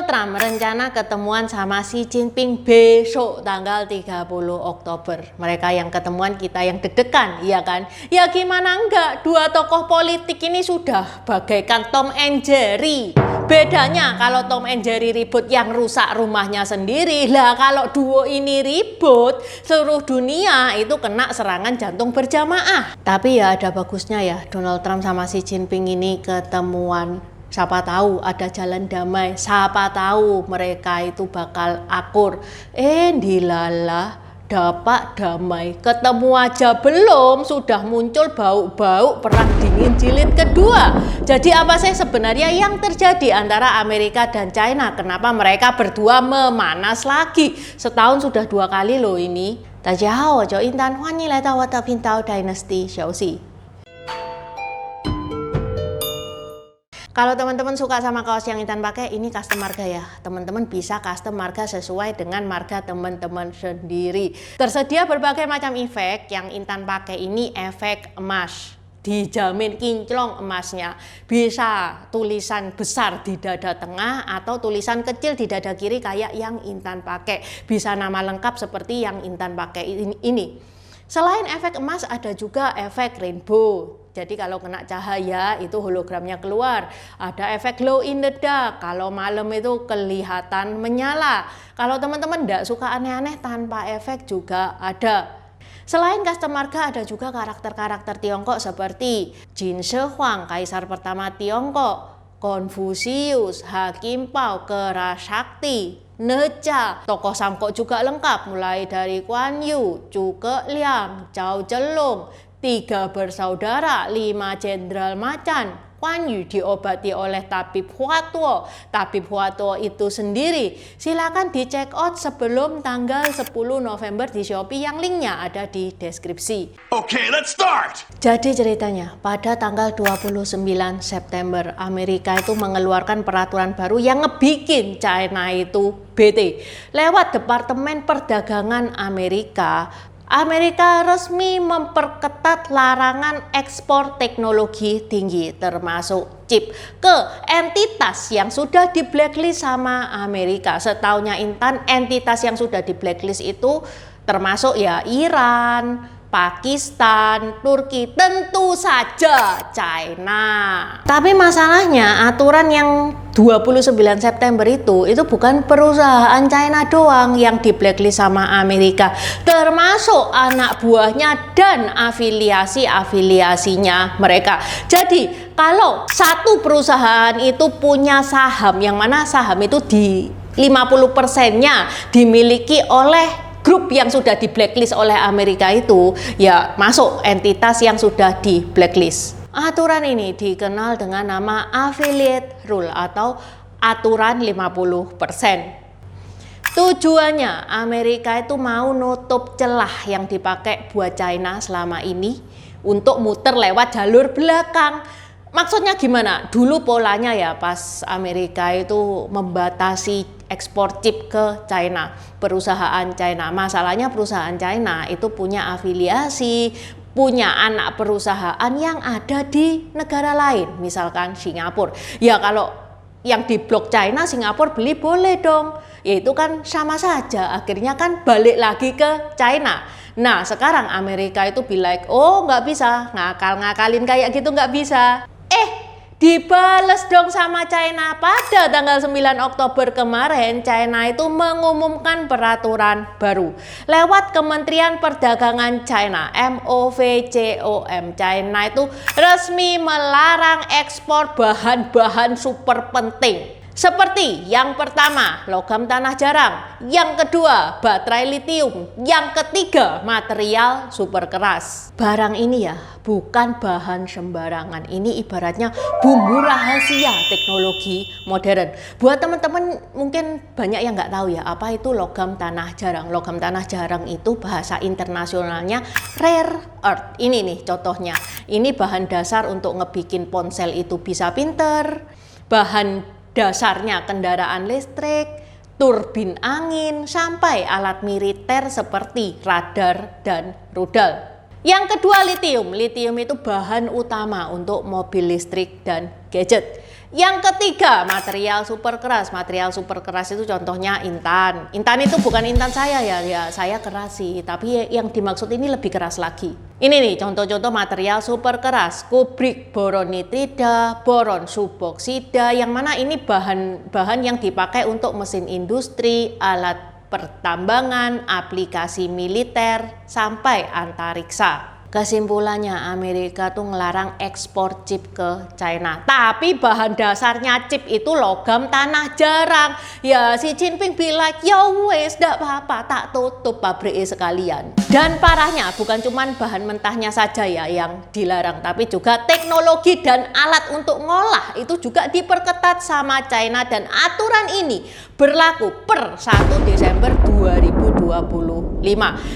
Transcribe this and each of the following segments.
Donald Trump rencana ketemuan sama Xi Jinping besok tanggal 30 Oktober. Mereka yang ketemuan, kita yang deg-degan, iya kan? Ya gimana enggak, dua tokoh politik ini sudah bagaikan Tom and Jerry. Bedanya kalau Tom and Jerry ribut yang rusak rumahnya sendiri. Lah kalau duo ini ribut, seluruh dunia itu kena serangan jantung berjamaah. Tapi ya ada bagusnya ya, Donald Trump sama Xi Jinping ini ketemuan. Siapa tahu ada jalan damai, siapa tahu mereka itu bakal akur. Dilala, dapat damai. Ketemu aja belum, sudah muncul bau-bau perang dingin jilid kedua. Jadi apa sih sebenarnya yang terjadi antara Amerika dan China? Kenapa mereka berdua memanas lagi? Setahun sudah 2 kali loh ini. 大家好，我叫Intan，欢迎来到我的频道 Dynasty 小喜。Kalau teman-teman suka sama kaos yang Intan pakai, ini custom marga ya. Teman-teman bisa custom marga sesuai dengan marga teman-teman sendiri. Tersedia berbagai macam efek. Yang Intan pakai ini efek emas. Dijamin kinclong emasnya. Bisa tulisan besar di dada tengah atau tulisan kecil di dada kiri kayak yang Intan pakai. Bisa nama lengkap seperti yang Intan pakai ini. Selain efek emas ada juga efek rainbow. Jadi kalau kena cahaya itu hologramnya keluar. Ada efek glow in the dark. Kalau malam itu kelihatan menyala. Kalau teman-teman tidak suka aneh-aneh tanpa efek juga ada. Selain custom marga ada juga karakter-karakter Tiongkok seperti Jin Shi Huang, Kaisar pertama Tiongkok, Konfusius, Hakim Pao, Kerasakti, Neja, tokoh Samkok juga lengkap mulai dari Guan Yu, Zhuge Liang, Zhao Zhelong, 3 bersaudara, 5 jenderal macan. Guan Yu diobati oleh tabib Huatuo. Tabib Huatuo itu sendiri. Silakan di check out sebelum tanggal 10 November di Shopee yang linknya ada di deskripsi. Okay, let's start. Jadi ceritanya pada tanggal 29 September Amerika itu mengeluarkan peraturan baru yang ngebikin China itu bete. Lewat Departemen Perdagangan Amerika resmi memperketat larangan ekspor teknologi tinggi termasuk chip ke entitas yang sudah di blacklist sama Amerika. Setaunya Intan, entitas yang sudah di blacklist itu termasuk ya Iran, Pakistan, Turki, tentu saja China. Tapi masalahnya aturan yang 29 September itu bukan perusahaan China doang yang di blacklist sama Amerika, termasuk anak buahnya dan afiliasinya mereka. Jadi kalau satu perusahaan itu punya saham, yang mana saham itu di 50%-nya dimiliki oleh grup yang sudah di blacklist oleh Amerika itu, ya masuk entitas yang sudah di blacklist. Aturan ini dikenal dengan nama affiliate rule atau aturan 50%. Tujuannya Amerika itu mau nutup celah yang dipakai buat China selama ini untuk muter lewat jalur belakang. Maksudnya gimana? Dulu polanya ya pas Amerika itu membatasi ekspor chip ke China, perusahaan China. Masalahnya perusahaan China itu punya afiliasi, punya anak perusahaan yang ada di negara lain, misalkan Singapura. Ya kalau yang di blok China, Singapura beli boleh dong. Ya itu kan sama saja, akhirnya kan balik lagi ke China. Nah sekarang Amerika itu bilang, oh nggak bisa, ngakalin kayak gitu nggak bisa. Dibales dong sama China. Pada tanggal 9 Oktober kemarin, China itu mengumumkan peraturan baru. Lewat Kementerian Perdagangan China, MOVCOM, China itu resmi melarang ekspor bahan-bahan super penting. Seperti yang pertama, logam tanah jarang. Yang kedua, baterai litium. Yang ketiga, material super keras. Barang ini ya, bukan bahan sembarangan. Ini ibaratnya bumbu rahasia teknologi modern. Buat teman-teman mungkin banyak yang nggak tahu ya, apa itu logam tanah jarang. Logam tanah jarang itu bahasa internasionalnya rare earth. Ini nih contohnya. Ini bahan dasar untuk ngebikin ponsel itu bisa pinter. Bahan dasarnya kendaraan listrik, turbin angin, sampai alat militer seperti radar dan rudal. Yang kedua lithium. Lithium itu bahan utama untuk mobil listrik dan gadget. Yang ketiga, material super keras. Material super keras itu contohnya intan. Intan itu bukan intan saya ya saya keras sih, tapi yang dimaksud ini lebih keras lagi. Ini nih contoh-contoh material super keras. Kubrik, boron nitrida, boron suboksida, yang mana ini bahan yang dipakai untuk mesin industri, alat pertambangan, aplikasi militer, sampai antariksa. Kesimpulannya, Amerika tuh ngelarang ekspor chip ke China. Tapi bahan dasarnya chip itu logam tanah jarang. Ya si Jinping bilang, ya wes ndak apa-apa, tak tutup pabriknya sekalian. Dan parahnya bukan cuman bahan mentahnya saja ya yang dilarang, tapi juga teknologi dan alat untuk ngolah itu juga diperketat sama China. Dan aturan ini berlaku per 1 Desember 2025.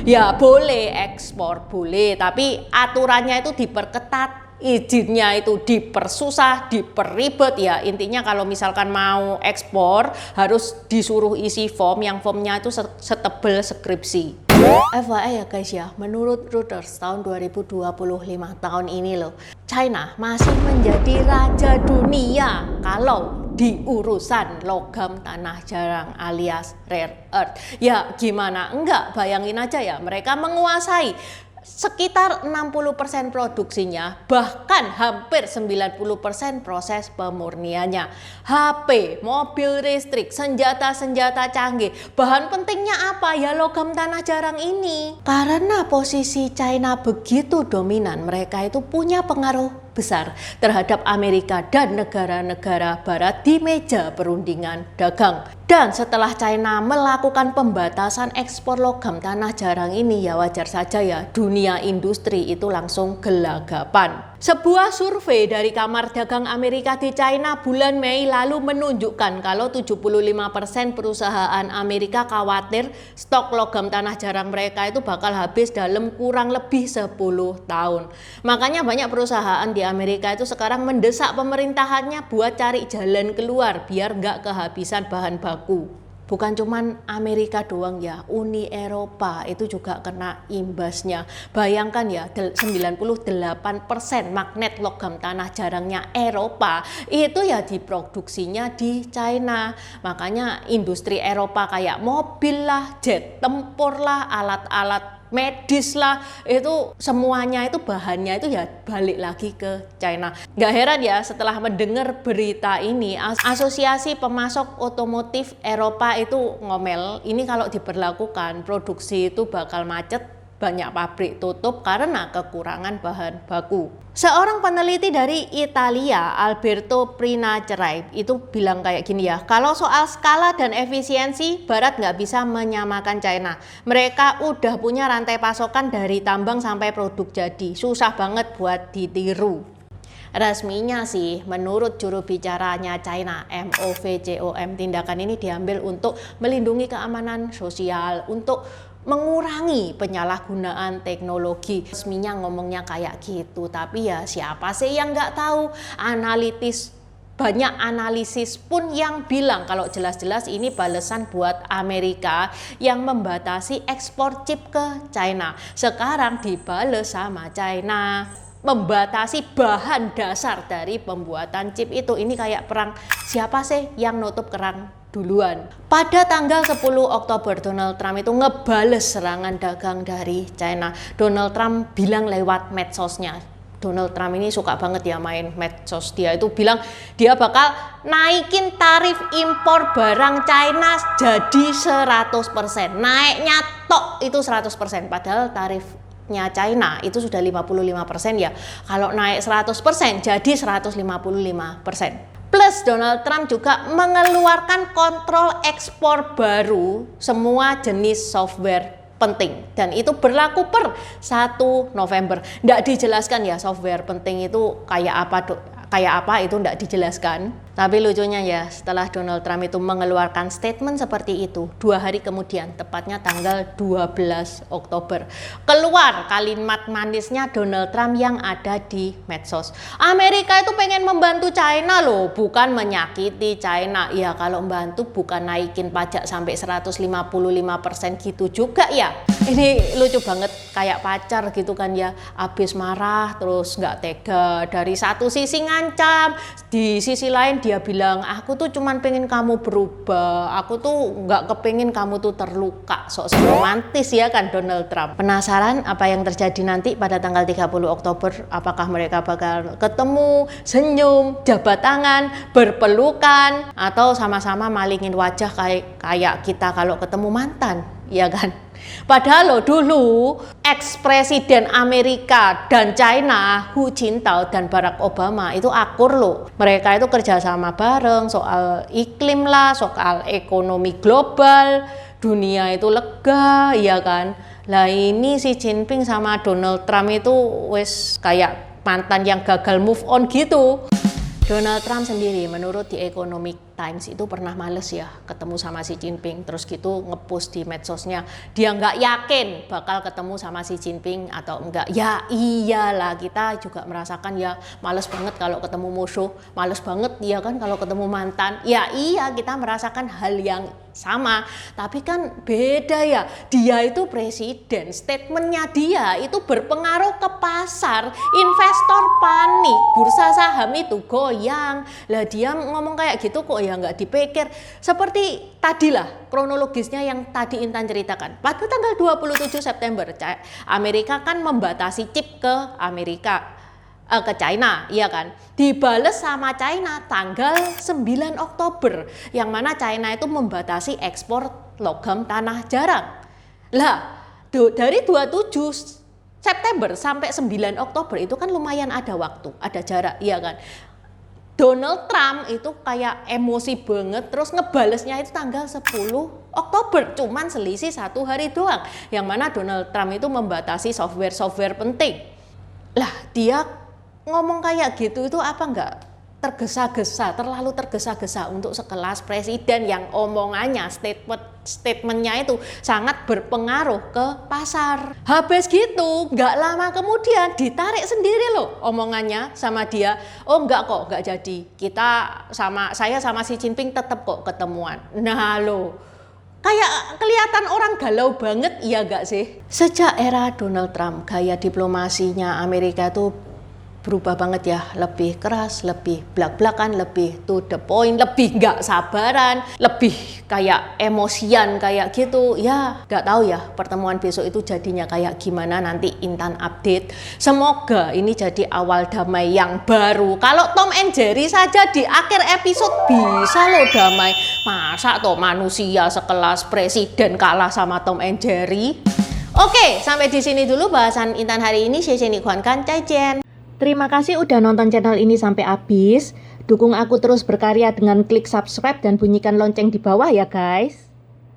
Ya boleh ekspor, boleh, tapi aturannya itu diperketat, izinnya itu dipersusah, diperribet ya. Intinya kalau misalkan mau ekspor harus disuruh isi form, yang formnya itu setebel skripsi. FYI ya guys ya, menurut Reuters tahun 2025 tahun ini loh, China masih menjadi raja dunia kalau di urusan logam tanah jarang alias rare earth. Ya gimana enggak, bayangin aja ya, mereka menguasai sekitar 60% produksinya, bahkan hampir 90% proses pemurniannya. HP, mobil listrik, senjata-senjata canggih. Bahan pentingnya apa? Ya logam tanah jarang ini. Karena posisi China begitu dominan, mereka itu punya pengaruh besar terhadap Amerika dan negara-negara barat di meja perundingan dagang. Dan setelah China melakukan pembatasan ekspor logam tanah jarang ini, ya wajar saja ya dunia industri itu langsung gelagapan. Sebuah survei dari Kamar Dagang Amerika di China bulan Mei lalu menunjukkan kalau 75% perusahaan Amerika khawatir stok logam tanah jarang mereka itu bakal habis dalam kurang lebih 10 tahun. Makanya banyak perusahaan di Amerika itu sekarang mendesak pemerintahannya buat cari jalan keluar biar nggak kehabisan bahan baku. Bukan cuman Amerika doang ya, Uni Eropa itu juga kena imbasnya. Bayangkan ya, 98% magnet logam tanah jarangnya Eropa itu ya diproduksinya di China. Makanya industri Eropa kayak mobil lah, jet tempur lah, alat-alat medis lah, itu semuanya itu bahannya itu ya balik lagi ke China. Gak heran ya setelah mendengar berita ini, Asosiasi Pemasok Otomotif Eropa itu ngomel, ini kalau diberlakukan produksi itu bakal macet, banyak pabrik tutup karena kekurangan bahan baku. Seorang peneliti dari Italia, Alberto Prinacerai, itu bilang kayak gini ya, kalau soal skala dan efisiensi, Barat nggak bisa menyamakan China. Mereka udah punya rantai pasokan dari tambang sampai produk jadi, susah banget buat ditiru. Resminya sih, menurut juru bicaranya China, MOVCOM, tindakan ini diambil untuk melindungi keamanan sosial, untuk mengurangi penyalahgunaan teknologi. Resminya ngomongnya kayak gitu, tapi ya siapa sih yang nggak tahu? Banyak analisis pun yang bilang kalau jelas-jelas ini balasan buat Amerika yang membatasi ekspor chip ke China. Sekarang dibales sama China membatasi bahan dasar dari pembuatan chip itu. Ini kayak perang, siapa sih yang nutup kerang duluan. Pada tanggal 10 Oktober Donald Trump itu ngebales serangan dagang dari China. Donald Trump bilang lewat medsosnya. Donald Trump ini suka banget ya main medsos. Dia itu bilang dia bakal naikin tarif impor barang China jadi 100%. Naiknya tok itu 100%, padahal tarifnya China itu sudah 55% ya. Kalau naik 100% jadi 155%. Plus Donald Trump juga mengeluarkan kontrol ekspor baru semua jenis software penting, dan itu berlaku per 1 November. Nggak dijelaskan ya software penting itu kayak apa itu nggak dijelaskan. Tapi lucunya ya, setelah Donald Trump itu mengeluarkan statement seperti itu, 2 hari kemudian, tepatnya tanggal 12 Oktober, keluar kalimat manisnya Donald Trump yang ada di medsos. Amerika itu pengen membantu China loh, bukan menyakiti China. Ya kalau membantu bukan naikin pajak sampai 155% gitu juga ya. Ini lucu banget, kayak pacar gitu kan ya, habis marah terus nggak tega. Dari satu sisi ngancam, di sisi lain dia bilang, aku tuh cuman pengen kamu berubah, aku tuh nggak kepengen kamu tuh terluka. Sok romantis ya kan Donald Trump. Penasaran apa yang terjadi nanti pada tanggal 30 Oktober? Apakah mereka bakal ketemu, senyum, jabat tangan, berpelukan, atau sama-sama malingin wajah kayak kita kalau ketemu mantan, ya kan? Padahal loh dulu ex-presiden Amerika dan China Hu Jintao dan Barack Obama itu akur loh. Mereka itu kerjasama bareng soal iklim lah, soal ekonomi global, dunia itu lega, ya kan. Lah ini si Jinping sama Donald Trump itu wes kayak mantan yang gagal move on gitu. Donald Trump sendiri menurut The Economic Times itu pernah males ya ketemu sama Xi Jinping, terus gitu ngepost di medsosnya dia nggak yakin bakal ketemu sama Xi Jinping atau enggak. Ya iyalah, kita juga merasakan ya males banget kalau ketemu musuh, males banget ya kan kalau ketemu mantan. Ya iya, kita merasakan hal yang sama, tapi kan beda ya, dia itu presiden, statementnya dia itu berpengaruh ke pasar, investor panik, bursa saham itu goyang. Lah dia ngomong kayak gitu kok ya nggak dipikir. Seperti tadilah kronologisnya yang tadi Intan ceritakan, pada tanggal 27 September Amerika kan membatasi chip ke ke China, iya kan? Dibales sama China tanggal 9 Oktober, yang mana China itu membatasi ekspor logam tanah jarang. Lah, dari 27 September sampai 9 Oktober itu kan lumayan ada waktu, ada jarak, iya kan? Donald Trump itu kayak emosi banget, terus ngebalesnya itu tanggal 10 Oktober, cuman selisih 1 hari doang, yang mana Donald Trump itu membatasi software penting. Lah, dia ngomong kayak gitu itu apa enggak tergesa-gesa, terlalu tergesa-gesa untuk sekelas presiden yang omongannya, statementnya itu sangat berpengaruh ke pasar. Habis gitu, nggak lama kemudian ditarik sendiri loh omongannya sama dia. Oh enggak kok, enggak jadi. Saya sama Xi Jinping tetap kok ketemuan. Nah loh, kayak kelihatan orang galau banget, iya gak sih? Sejak era Donald Trump, gaya diplomasinya Amerika itu berubah banget ya, lebih keras, lebih blak-blakan, lebih to the point, lebih nggak sabaran, lebih kayak emosian kayak gitu. Ya nggak tahu ya pertemuan besok itu jadinya kayak gimana, nanti Intan update. Semoga ini jadi awal damai yang baru. Kalau Tom and Jerry saja di akhir episode bisa loh damai, masa toh manusia sekelas presiden kalah sama Tom and Jerry? Oke, sampai di sini dulu bahasan Intan hari ini. Terima kasih udah nonton channel ini sampai habis. Dukung aku terus berkarya dengan klik subscribe dan bunyikan lonceng di bawah ya guys.